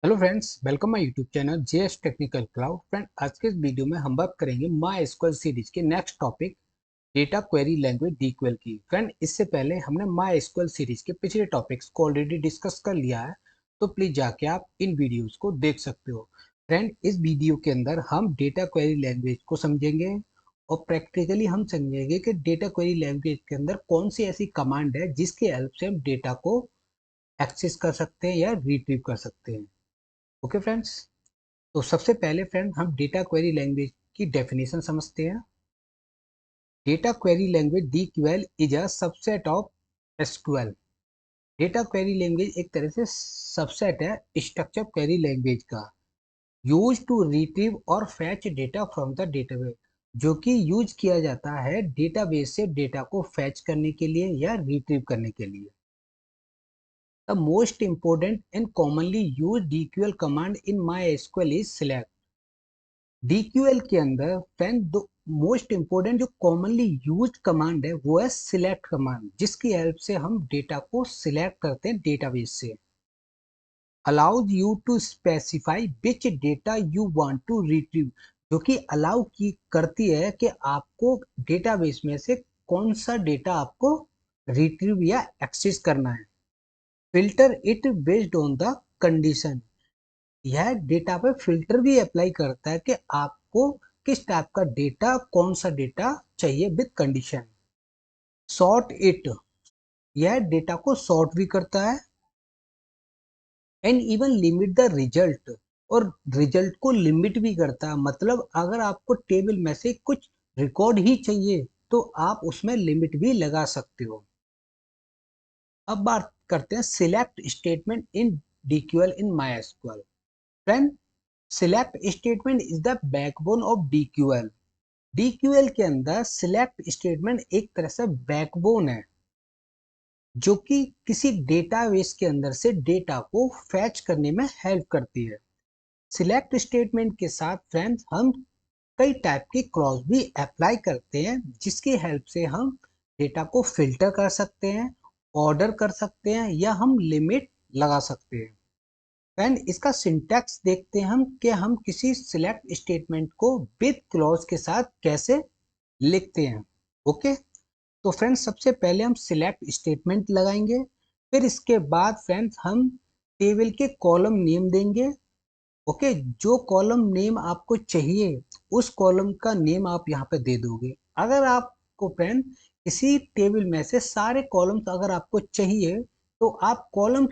Hello friends, welcome my YouTube channel JS technical cloud. Friend, आज के इस video में हम बात करेंगे माई एसक्यूएल सीरीज के next topic data query language DQL की। फ्रेंड, इससे पहले हमने माई एसक्यूएल सीरीज के पिछले टॉपिक्स को ऑलरेडी डिस्कस कर लिया है, तो प्लीज जाके आप इन वीडियोस को देख सकते हो। फ्रेंड, इस वीडियो के अंदर हम डेटा क्वेरी लैंग्वेज को समझेंगे और प्रैक्टिकली हम समझेंगे कि डेटा क्वेरी लैंग्वेज के अंदर कौन सी ऐसी कमांड है जिसकी हेल्प से हम डेटा को एक्सेस कर सकते हैं या रिट्रीव कर सकते हैं। ओके फ्रेंड्स, तो सबसे पहले फ्रेंड हम डेटा क्वेरी लैंग्वेज की डेफिनेशन समझते हैं। Data query language DQL is a subset of SQL. Data query language एक तरह से सबसेट है स्ट्रक्चर क्वेरी लैंग्वेज का, यूज टू रिट्रीव और fetch data from the database, जो कि यूज किया जाता है डेटाबेस से डेटा को फैच करने के लिए या रिट्रीव करने के लिए। The most important and commonly use DQL command in MySQL is select. DQL के अंदर फ्रेंड दो मोस्ट इंपोर्टेंट जो कॉमनली यूज्ड कमांड है वो है सिलेक्ट कमांड, जिसकी हेल्प से हम डेटा को सिलेक्ट करते हैं डेटाबेस से। Allows you to specify which data you want to retrieve, जो कि अलाउ की करती है कि आपको डेटाबेस में से कौन सा डेटा आपको रिट्रीव या एक्सेस करना है। Filter it based on the condition, यह डेटा पे फिल्टर भी अप्लाई करता है कि आपको किस टाइप का डेटा, कौन सा डेटा चाहिए विद कंडीशन। सॉर्ट इट, यह डेटा को सॉर्ट भी करता है। And even limit the result, और रिजल्ट को लिमिट भी करता है। मतलब अगर आपको टेबल में से कुछ रिकॉर्ड ही चाहिए तो आप उसमें लिमिट भी लगा सकते हो। अब बात करते हैं select statement in DQL in MySQL. Friend, select statement is the backbone of DQL. DQL के अंदर सिलेक्ट स्टेटमेंट एक तरह से बैकबोन है, जो कि किसी डेटाबेस के अंदर से डेटा को फैच करने में हेल्प करती है। सिलेक्ट स्टेटमेंट के साथ फ्रेंड्स हम कई टाइप की क्लॉज भी अप्लाई करते हैं, जिसकी हेल्प से हम डेटा को फिल्टर कर सकते हैं, ऑर्डर कर सकते हैं या हम लिमिट लगा सकते हैं। फ्रेंड, इसका सिंटैक्स देखते हैं हम कि हम किसी सिलेक्ट स्टेटमेंट को विद क्लॉज के साथ कैसे लिखते हैं। ओके, तो फ्रेंड्स सबसे पहले हम सिलेक्ट स्टेटमेंट लगाएंगे, फिर इसके बाद फ्रेंड्स हम टेबल के कॉलम नेम देंगे। ओके, जो कॉलम नेम आपको चाहिए उस कॉलम का नेम आप यहाँ पे दे दोगे। अगर आपको फ्रेंड किसी टेबल में से सारे कॉलम्स अगर आपको चाहिए तो आप कॉलम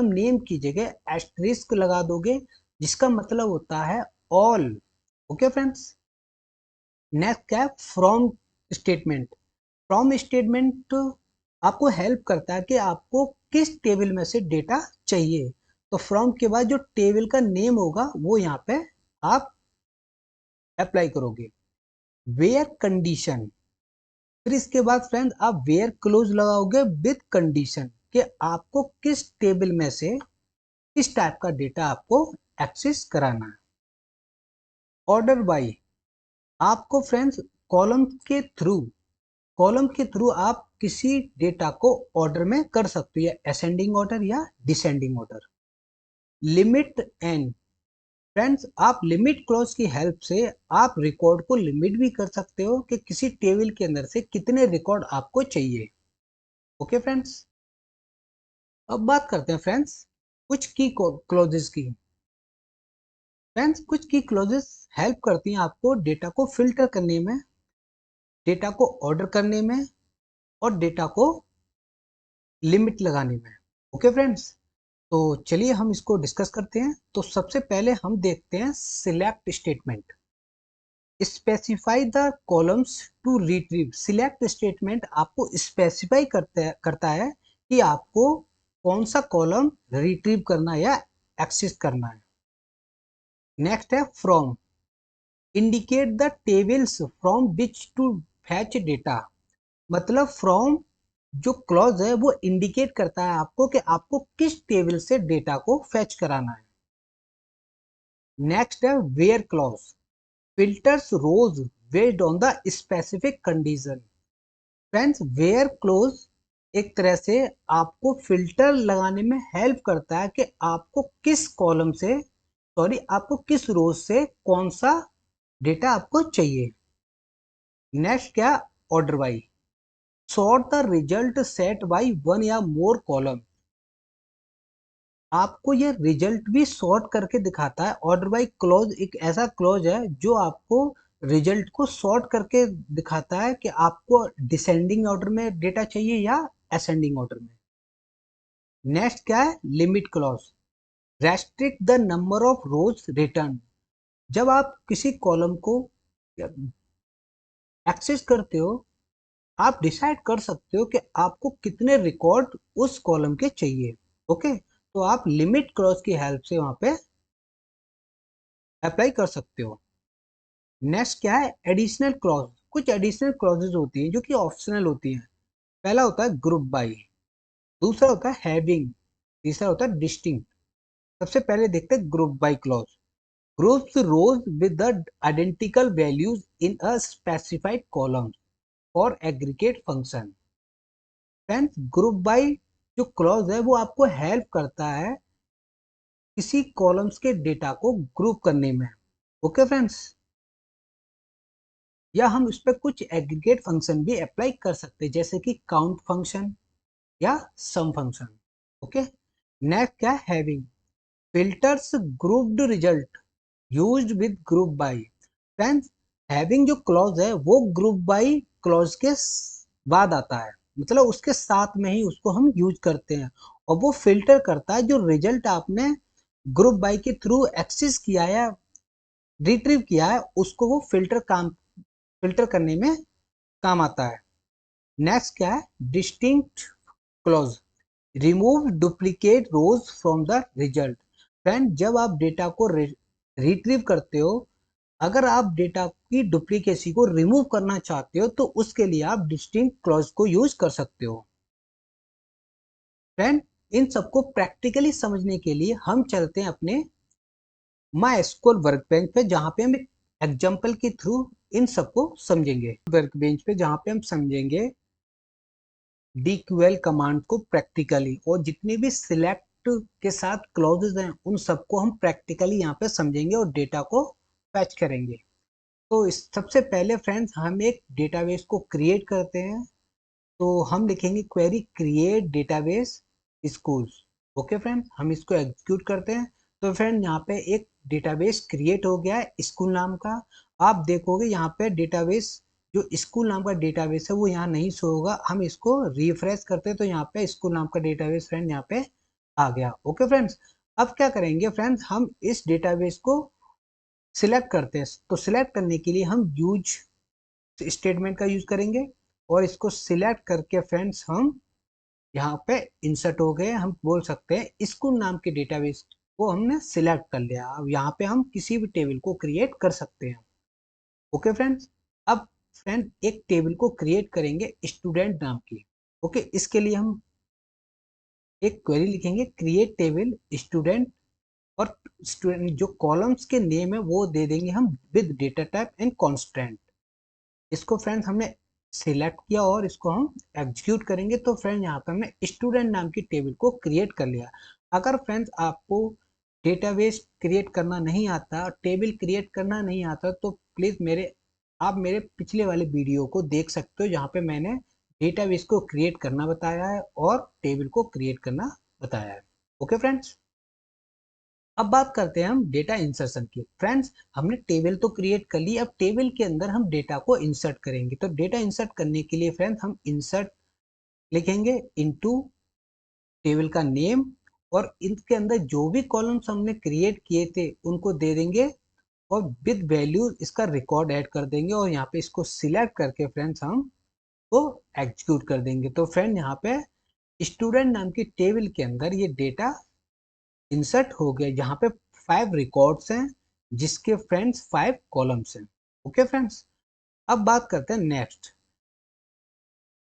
नेम की जगह एस्टरिस्क लगा दोगे, जिसका मतलब होता है ऑल। ओके फ्रेंड्स, नेक्स्ट है फ्रॉम स्टेटमेंट। फ्रॉम स्टेटमेंट आपको हेल्प करता है कि आपको किस टेबल में से डेटा चाहिए। तो फ्रॉम के बाद जो टेबल का नेम होगा वो यहाँ पे आप अप्लाई करोगे। वेयर कंडीशन, फिर इसके बाद फ्रेंड आप वेयर क्लोज लगाओगे विद कंडीशन कि आपको किस टेबल में से किस टाइप का डेटा आपको एक्सेस कराना है। ऑर्डर बाय, आपको फ्रेंड्स कॉलम के थ्रू कॉलम के थ्रू आप किसी डेटा को ऑर्डर में कर सकते हो, या असेंडिंग ऑर्डर या descending order. Limit and, friends आप लिमिट क्लॉज की हेल्प से आप रिकॉर्ड को लिमिट भी कर सकते हो कि किसी टेबल के अंदर से कितने रिकॉर्ड आपको चाहिए। ओके फ्रेंड्स, अब बात करते हैं फ्रेंड्स कुछ की क्लॉजेस की। फ्रेंड्स, कुछ की क्लॉजेस हेल्प करती हैं आपको डेटा को फिल्टर करने में, डेटा को ऑर्डर करने में और डेटा को लिमिट लगाने में। ओके फ्रेंड्स, तो चलिए हम इसको डिस्कस करते हैं। तो सबसे पहले हम देखते हैं select statement. Specify the columns to retrieve, select statement आपको स्पेसिफाई करता है कि आपको कौन सा कॉलम रिट्रीव करना है या एक्सेस करना है। नेक्स्ट है from, indicate the tables from which to fetch data. मतलब फ्रॉम जो क्लॉज है वो इंडिकेट करता है आपको कि आपको किस टेबल से डेटा को फैच कराना है। नेक्स्ट है where clause, filters rows based on the specific condition. Friends, where clause एक तरह से आपको फिल्टर लगाने में हेल्प करता है कि आपको किस कॉलम से, सॉरी, आपको किस रो से कौन सा डेटा आपको चाहिए। नेक्स्ट क्या, order by, sort the result set by one या मोर कॉलम। आपको ये रिजल्ट भी सॉर्ट करके दिखाता है। ऑर्डर बाई क्लॉज एक ऐसा क्लॉज है जो आपको रिजल्ट को सॉर्ट करके दिखाता है कि आपको डिसेंडिंग ऑर्डर में डेटा चाहिए या असेंडिंग ऑर्डर में। नेक्स्ट क्या है, limit clause, restrict the number of rose return. जब आप किसी कॉलम को एक्सेस करते हो, आप डिसाइड कर सकते हो कि आपको कितने रिकॉर्ड उस कॉलम के चाहिए। ओके, तो आप लिमिट क्लॉज की हेल्प से वहां पे अप्लाई कर सकते हो। नेक्स्ट क्या है, एडिशनल क्लॉज। कुछ एडिशनल क्लॉजेज होती हैं जो कि ऑप्शनल होती हैं। पहला होता है ग्रुप बाय, दूसरा होता है हैविंग, तीसरा होता है डिस्टिंक्ट। सबसे पहले देखते हैं group by clause. Groups rows with the identical values in a specified column और aggregate function. Friends, group by जो क्लॉज है वो आपको हेल्प करता है किसी कॉलम्स के डेटा को ग्रुप करने में। ओके फ्रेंड्स, या हम उस पर कुछ एग्रीगेट फंक्शन भी अप्लाई कर सकते हैं, जैसे कि काउंट फंक्शन या सम फंक्शन। ओके, नेक्स्ट क्या है, having, filters grouped result used with group by. Friends, having जो क्लॉज है वो ग्रुप बाय क्लॉज के बाद आता है, मतलब उसके साथ में ही उसको हम यूज करते हैं। और वो फिल्टर करता है जो रिजल्ट आपने ग्रुप बाय के थ्रू एक्सेस किया है, रिट्रीव किया है, उसको वो फिल्टर करने में काम आता है। नेक्स्ट क्या है, distinct clause, remove duplicate rows from the result. Friend, जब आप डेटा को रिट्रीव करते हो, अगर आप डेटा की डुप्लीकेसी को रिमूव करना चाहते हो तो उसके लिए आप डिस्टिंक्ट क्लॉज को यूज कर सकते हो। फ्रेंड, इन सबको प्रैक्टिकली समझने के लिए हम चलते हैं अपने माई एसक्यूएल वर्क बेंच पे, जहां पे हम एक एग्जाम्पल के थ्रू इन सबको समझेंगे। वर्क बेंच पे जहां पे हम समझेंगे डीक्यूएल कमांड को प्रैक्टिकली, और जितने भी सिलेक्ट के साथ क्लॉजेज हैं उन सबको हम प्रैक्टिकली यहाँ पे समझेंगे और डेटा को फैच करेंगे। तो इस सबसे पहले फ्रेंड्स हम एक डेटाबेस को क्रिएट करते हैं। तो हम लिखेंगे query create database schools. Okay friend, हम इसको एग्जीक्यूट करते हैं। तो फ्रेंड, यहाँ पे एक डेटाबेस क्रिएट हो गया है स्कूल नाम का। आप देखोगे यहाँ पे डेटाबेस, जो स्कूल नाम का डेटाबेस है वो यहाँ नहीं शो होगा। हम इसको रिफ्रेश करते हैं तो यहाँ पे स्कूल नाम का डेटाबेस फ्रेंड यहाँ पे आ गया। ओके फ्रेंड्स, अब क्या करेंगे फ्रेंड्स, हम इस डेटाबेस को सिलेक्ट करते हैं। तो सिलेक्ट करने के लिए हम यूज स्टेटमेंट का यूज करेंगे और इसको सिलेक्ट करके फ्रेंड्स हम यहाँ पे इंसर्ट हो गए। हम बोल सकते हैं स्कूल नाम के डेटाबेस को हमने सिलेक्ट कर लिया। अब यहाँ पे हम किसी भी टेबल को क्रिएट कर सकते हैं। ओके फ्रेंड्स, अब फ्रेंड एक टेबल को क्रिएट करेंगे स्टूडेंट नाम की। ओके, इसके लिए हम एक क्वेरी लिखेंगे क्रिएट टेबल स्टूडेंट, और स्टूडेंट जो कॉलम्स के नेम है वो दे देंगे हम with data type and constant. इसको फ्रेंड्स हमने सिलेक्ट किया और इसको हम एग्जीक्यूट करेंगे। तो फ्रेंड यहाँ पे हमने स्टूडेंट नाम की टेबल को क्रिएट कर लिया। अगर फ्रेंड्स आपको डेटाबेस क्रिएट करना नहीं आता, टेबल क्रिएट करना नहीं आता, तो प्लीज़ आप मेरे पिछले वाले वीडियो को देख सकते हो जहाँ पे मैंने डेटाबेस को क्रिएट करना बताया है और टेबल को क्रिएट करना बताया है। ओके फ्रेंड्स, अब बात करते हैं हम डेटा इंसर्शन की। फ्रेंड्स, हमने टेबल तो क्रिएट कर ली, अब टेबल के अंदर हम डेटा को इंसर्ट करेंगे। तो डेटा इंसर्ट करने के लिए फ्रेंड्स हम इंसर्ट लिखेंगे इनटू टेबल का नेम, और इनके अंदर जो भी कॉलम्स हमने क्रिएट किए थे उनको दे देंगे और विद वैल्यू इसका रिकॉर्ड ऐड कर देंगे, और यहाँ पे इसको सिलेक्ट करके फ्रेंड्स हम को एग्जीक्यूट कर देंगे। तो फ्रेंड यहाँ पे स्टूडेंट नाम की टेबल के अंदर ये डेटा इंसर्ट हो गया। यहाँ पे 5 रिकॉर्ड्स हैं जिसके फ्रेंड्स 5 कॉलम्स हैं। ओके फ्रेंड्स, अब बात करते हैं नेक्स्ट।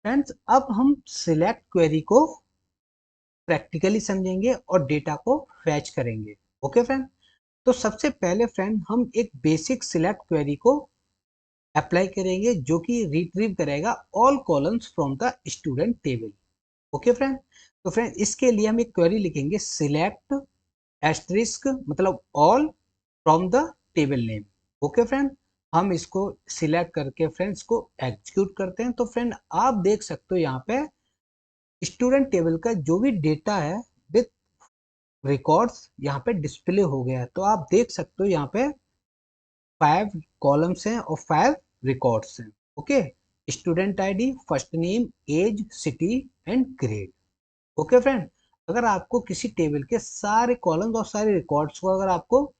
फ्रेंड्स, अब हम सिलेक्ट क्वेरी को प्रैक्टिकली समझेंगे और डेटा को फैच करेंगे। ओके फ्रेंड, तो सबसे पहले फ्रेंड हम एक बेसिक सिलेक्ट क्वेरी को अप्लाई करेंगे जो कि रिट्रीव करेगा all columns from the student table. Okay friend, तो फ्रेंड इसके लिए हम एक क्वेरी लिखेंगे सिलेक्ट एस्टरिस्क मतलब all from the table name. Okay friend, हम इसको सिलेक्ट करके फ्रेंड्स को एग्जीक्यूट करते हैं। तो फ्रेंड आप देख सकते हो यहाँ पे स्टूडेंट टेबल का जो भी डेटा है विद रिकॉर्ड्स यहाँ पे डिस्प्ले हो गया है। तो आप देख सकते हो यहाँ पे 5 कॉलम्स हैं और 5 रिकॉर्ड्स हैं। Okay, student ID, first name, age, city and grade. Okay friend, अगर आपको किसी टेबल के सारे कॉलम्स और सारे रिकॉर्ड्स को अगर आपको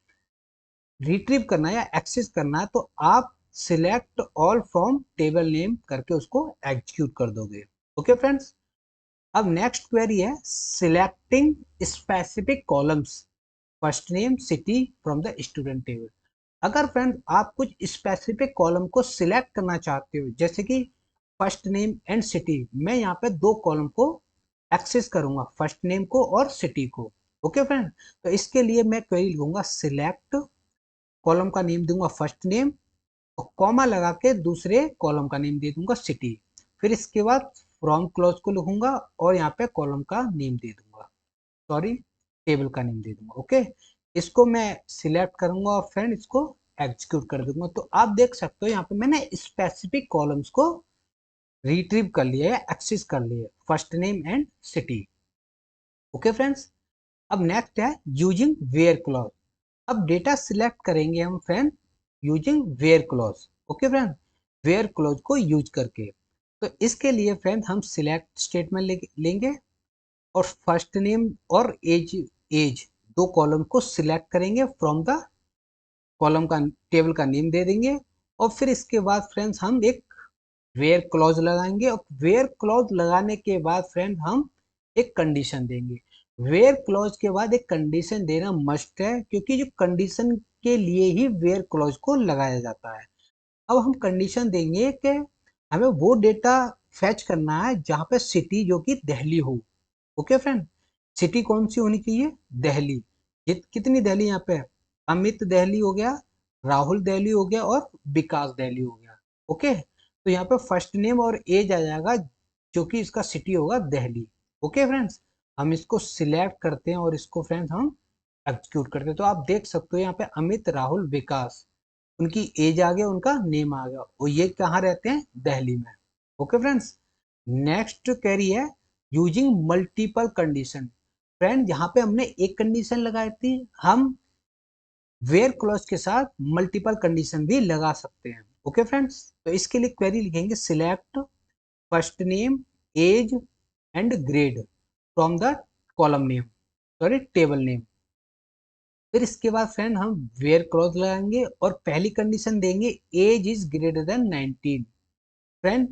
रिट्रीव करना है या एक्सेस करना है तो आप select all from table name करके उसको एग्जीक्यूट कर दोगे। ओके फ्रेंड्स, अब नेक्स्ट क्वेरी है selecting specific columns first name city from the student table. अगर फ्रेंड आप कुछ स्पेसिफिक कॉलम को सिलेक्ट करना चाहते हो जैसे कि फर्स्ट नेम एंड सिटी, मैं यहाँ पे दो कॉलम को एक्सेस करूंगा, फर्स्ट नेम को और सिटी को। ओके फ्रेंड, तो इसके लिए मैं क्वेरी लिखूंगा सिलेक्ट, कॉलम का नेम दूंगा फर्स्ट नेम और कॉमा लगा के दूसरे कॉलम का नेम दे दूंगा सिटी। फिर इसके बाद फ्रॉम क्लॉज को लिखूंगा और यहाँ पे कॉलम का नेम दे दूंगा, सॉरी टेबल का नेम दे दूंगा। ओके, इसको मैं सिलेक्ट करूंगा और फ्रेंड इसको एग्जीक्यूट कर दूंगा। तो आप देख सकते हो यहाँ पे मैंने स्पेसिफिक कॉलम्स को रिट्रीव कर लिया है, एक्सेस कर लिया है, first name and city. Okay friends, अब नेक्स्ट है यूजिंग वेयर क्लॉज। अब डेटा सिलेक्ट करेंगे हम friend using where clause. Okay friend, where clause को यूज करके। तो इसके लिए फ्रेंड हम सिलेक्ट स्टेटमेंट लेंगे और फर्स्ट नेम और एज एज दो कॉलम को सिलेक्ट करेंगे फ्रॉम द कॉलम का टेबल का नेम दे देंगे और फिर इसके बाद फ्रेंड्स हम एक वेयर क्लॉज लगाएंगे और वेयर क्लॉज लगाने के बाद फ्रेंड हम एक कंडीशन देंगे। वेयर क्लॉज के बाद एक कंडीशन देना मस्ट है क्योंकि जो कंडीशन के लिए ही वेयर क्लॉज को लगाया जाता है। अब हम कंडीशन देंगे कि हमें वो डेटा फैच करना है जहाँ पे सिटी जो कि दिल्ली हो। ओके फ्रेंड, सिटी कौन सी होनी चाहिए? दिल्ली। कितनी दिल्ली यहाँ पे? अमित दिल्ली हो गया, राहुल दिल्ली हो गया और विकास दिल्ली हो गया। ओके, तो यहाँ पे फर्स्ट नेम और एज आ जाएगा जो कि इसका सिटी होगा दिल्ली। ओके फ्रेंड्स, हम इसको सिलेक्ट करते हैं और इसको फ्रेंड्स हम एग्जीक्यूट करते हैं। तो आप देख सकते हो यहाँ पे अमित, राहुल, विकास, उनकी एज आ गया, उनका नेम आ गया और ये कहाँ रहते हैं? दिल्ली में। ओके फ्रेंड्स, नेक्स्ट क्वेरी है यूजिंग मल्टीपल कंडीशन। फ्रेंड यहाँ पे हमने एक कंडीशन लगाई थी, हम वेयर क्लॉज के साथ मल्टीपल कंडीशन भी लगा सकते हैं। ओके फ्रेंड्स, तो इसके लिए क्वेरी लिखेंगे select first name, age and grade from the column name, sorry table name. फिर इसके बाद फ्रेंड हम वेयर क्लॉज लगाएंगे और पहली कंडीशन देंगे age is greater than 19। Friend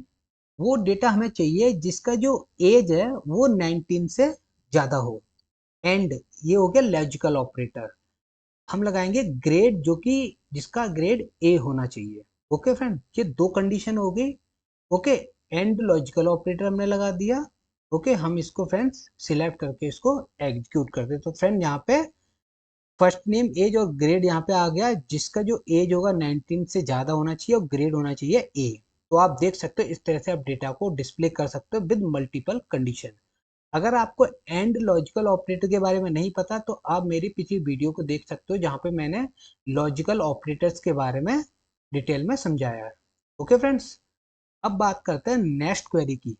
वो डेटा हमें चाहिए जिसका जो एज है वो 19 से ज्यादा हो। एंड ये हो गया लॉजिकल ऑपरेटर, हम लगाएंगे ग्रेड जो कि जिसका ग्रेड ए होना चाहिए। ओके फ्रेंड, ये दो कंडीशन हो गई। ओके, एंड लॉजिकल ऑपरेटर हमने लगा दिया। ओके, हम इसको फ्रेंड्स सिलेक्ट करके इसको एग्जीक्यूट करते। तो फ्रेंड यहाँ पे फर्स्ट नेम, एज और ग्रेड यहाँ पे आ गया, जिसका जो एज होगा 19 से ज्यादा होना चाहिए और ग्रेड होना चाहिए ए। तो आप देख सकते हो इस तरह से आप डेटा को डिस्प्ले कर सकते हो विद मल्टीपल कंडीशन। अगर आपको एंड लॉजिकल ऑपरेटर के बारे में नहीं पता तो आप मेरी पिछली वीडियो को देख सकते हो जहां पे मैंने लॉजिकल ऑपरेटर्स के बारे में डिटेल में समझाया है। ओके फ्रेंड्स, अब बात करते हैं नेक्स्ट क्वेरी की,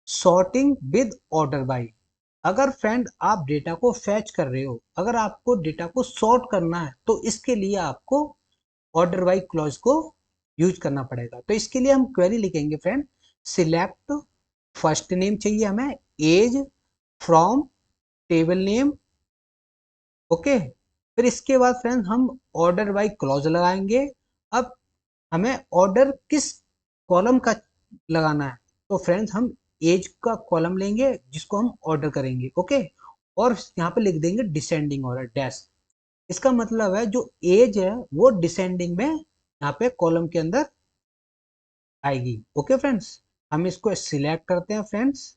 सॉर्टिंग विद ऑर्डर बाय। अगर फ्रेंड आप डेटा को फैच कर रहे हो, अगर आपको डेटा को सॉर्ट करना है तो इसके लिए आपको ऑर्डर बाय क्लॉज को यूज करना पड़ेगा। तो इसके लिए हम क्वेरी लिखेंगे फ्रेंड सिलेक्ट फर्स्ट नेम चाहिए हमें, age from table name. Okay, फिर इसके बाद फ्रेंड हम ऑर्डर बाय क्लॉज लगाएंगे। अब हमें ऑर्डर किस कॉलम का लगाना है तो फ्रेंड्स हम एज का कॉलम लेंगे जिसको हम ऑर्डर करेंगे। ओके, और यहाँ पे लिख देंगे डिसेंडिंग ऑर्डर डैश। इसका मतलब है जो एज है वो डिसेंडिंग में यहाँ पे कॉलम के अंदर आएगी। ओके फ्रेंड्स, हम इसको सिलेक्ट करते हैं फ्रेंड्स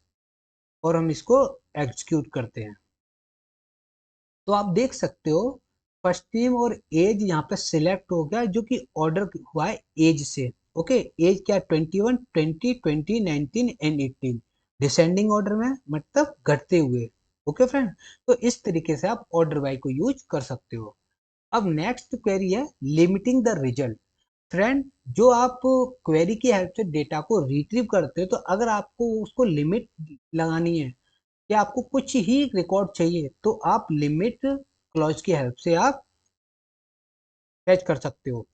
और हम इसको एग्जीक्यूट करते हैं। तो आप देख सकते हो फर्स्ट नेम और एज यहाँ पे सिलेक्ट हो गया जो कि ऑर्डर हुआ है एज से। ओके, एज क्या? 21, 20, 20, 19 एंड 18। डिसेंडिंग ऑर्डर में मतलब घटते हुए। ओके फ्रेंड, तो इस तरीके से आप ऑर्डर बाय को यूज कर सकते हो। अब नेक्स्ट क्वेरी है लिमिटिंग द रिजल्ट। फ्रेंड, जो आप क्वेरी की हेल्प से डेटा को रिट्रीव करते हो, तो अगर आपको उसको लिमिट लगानी है कि आपको कुछ ही रिकॉर्ड चाहिए, तो आप लिमिट क्लॉज की हेल्प से आप फैच कर सकते हो।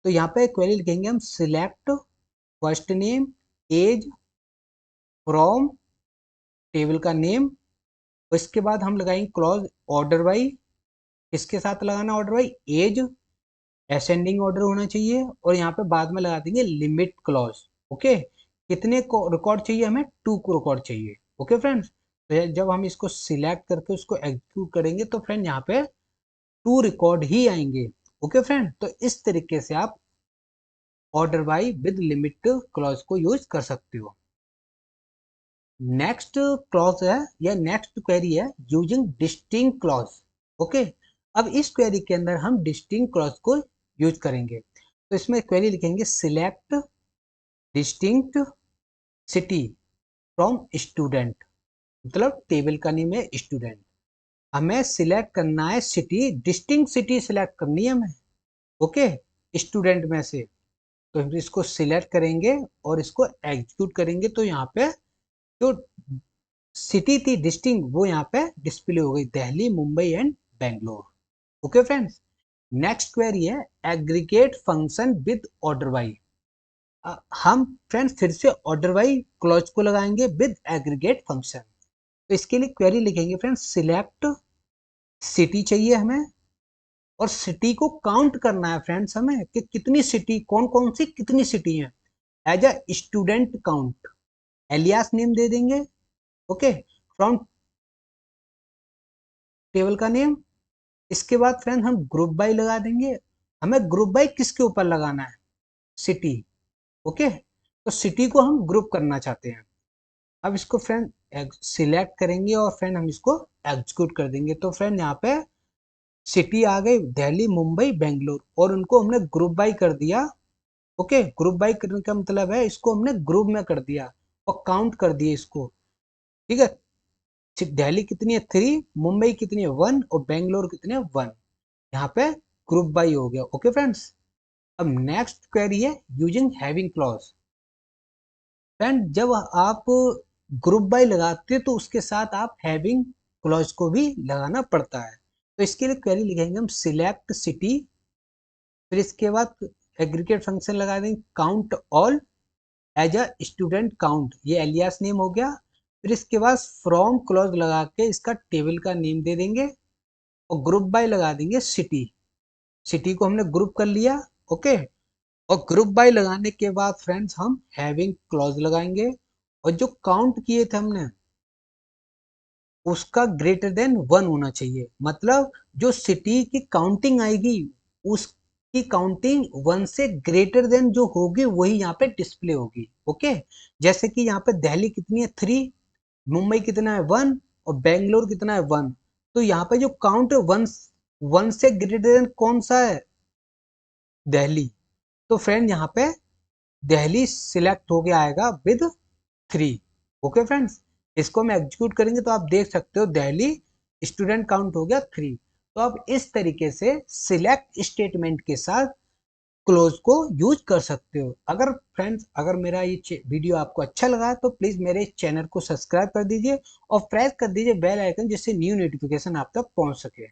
तो यहाँ पे क्वेरी लिखेंगे हम select first name age from table का नेम। इसके बाद हम लगाएंगे क्लॉज ऑर्डर बाई। किसके साथ लगाना order by? Age, ascending order होना चाहिए, और यहाँ पे बाद में लगा देंगे लिमिट क्लॉज। ओके, कितने रिकॉर्ड चाहिए हमें? 2 को रिकॉर्ड चाहिए। ओके फ्रेंड्स, तो जब हम इसको सिलेक्ट करके उसको एग्जीक्यूट करेंगे तो फ्रेंड यहाँ पे 2 रिकॉर्ड ही आएंगे। ओके फ्रेंड, तो इस तरीके से आप order by with limit clause को यूज कर सकते हो। नेक्स्ट क्लॉज है या नेक्स्ट क्वेरी है यूजिंग डिस्टिंक्ट क्लॉज। ओके, अब इस क्वेरी के अंदर हम डिस्टिंक्ट क्लॉज को यूज करेंगे। तो इसमें क्वेरी लिखेंगे select distinct city from student, मतलब टेबल का नेम है स्टूडेंट। हमें सिलेक्ट करना है सिटी, डिस्टिंक्ट सिटी सिलेक्ट करनी है हमें। ओके, स्टूडेंट में से। तो हम इसको सिलेक्ट करेंगे और इसको एग्जीक्यूट करेंगे, तो यहाँ पे जो सिटी थी डिस्टिंक्ट वो यहाँ पे डिस्प्ले हो गई, Delhi, Mumbai and Bangalore. Okay friends, next query है aggregate function with order by. हम फ्रेंड्स फिर से ऑर्डर बाई क्लॉज को लगाएंगे विद एग्रीगेट फंक्शन। तो इसके लिए क्वेरी लिखेंगे फ्रेंड्स सिलेक्ट सिटी चाहिए हमें, और सिटी को काउंट करना है फ्रेंड्स हमें कि कितनी सिटी, कौन कौन सी कितनी सिटी हैं, as a student count. Alias name दे देंगे। ओके, फ्रॉम टेबल का नेम। इसके बाद फ्रेंड हम ग्रुप बाय लगा देंगे। हमें ग्रुप बाय किसके ऊपर लगाना है? सिटी। ओके, तो सिटी को हम ग्रुप करना चाहते हैं। अब इसको फ्रेंड सिलेक्ट करेंगे और फ्रेंड हम इसको एग्जीक्यूट कर देंगे। तो फ्रेंड यहाँ पे सिटी आ गई दिल्ली, मुंबई, बेंगलोर, और उनको हमने ग्रुप बाय कर दिया। ओके, ग्रुप बाय करने का मतलब है इसको हमने ग्रुप में कर दिया और काउंट कर दिए इसको। ठीक है, दिल्ली कितनी है? 3, मुंबई कितनी है? 1, और बेंगलोर कितने? 1। यहाँ पे ग्रुप बाय हो गया। ओके फ्रेंड्स, अब नेक्स्ट क्वेरी है यूजिंग हैविंग क्लॉज। फ्रेंड, जब आप ग्रुप बाय लगाते तो उसके साथ आप हैविंग क्लॉज को भी लगाना पड़ता है। तो इसके लिए क्वेरी लिखेंगे हम सिलेक्ट सिटी, फिर इसके बाद एग्रीगेट फंक्शन लगा देंगे count all age a student count, ये एलियास नेम हो गया। फिर इसके बाद फ्रॉम क्लॉज लगा के इसका टेबल का नेम दे देंगे, और ग्रुप बाय लगा देंगे सिटी। सिटी को हमने ग्रुप कर लिया। ओके, और ग्रुप बाय लगाने के बाद फ्रेंड्स हम हैविंग क्लॉज लगाएंगे, और जो काउंट किए थे हमने उसका ग्रेटर देन 1 होना चाहिए। मतलब जो सिटी की काउंटिंग आएगी उसकी काउंटिंग 1 से ग्रेटर देन जो होगी वही यहाँ पे डिस्प्ले होगी। ओके, जैसे कि यहाँ पे दिल्ली कितनी है? 3, मुंबई कितना है? 1, और बेंगलोर कितना है? 1। तो यहाँ पे जो काउंट है 1 से ग्रेटर देन कौन सा है? दिल्ली। तो फ्रेंड यहाँ पे दिल्ली सिलेक्ट हो गया आएगा विद 3। ओके फ्रेंड्स, इसको हम एग्जीक्यूट करेंगे तो आप देख सकते हो दिल्ली स्टूडेंट काउंट हो गया 3। तो आप इस तरीके से सिलेक्ट स्टेटमेंट के साथ क्लोज को यूज कर सकते हो। अगर फ्रेंड्स, अगर मेरा ये वीडियो आपको अच्छा लगा है तो प्लीज मेरे चैनल को सब्सक्राइब कर दीजिए और प्रेस कर दीजिए बेल आइकन, जिससे न्यू नोटिफिकेशन आप तक पहुंच सके।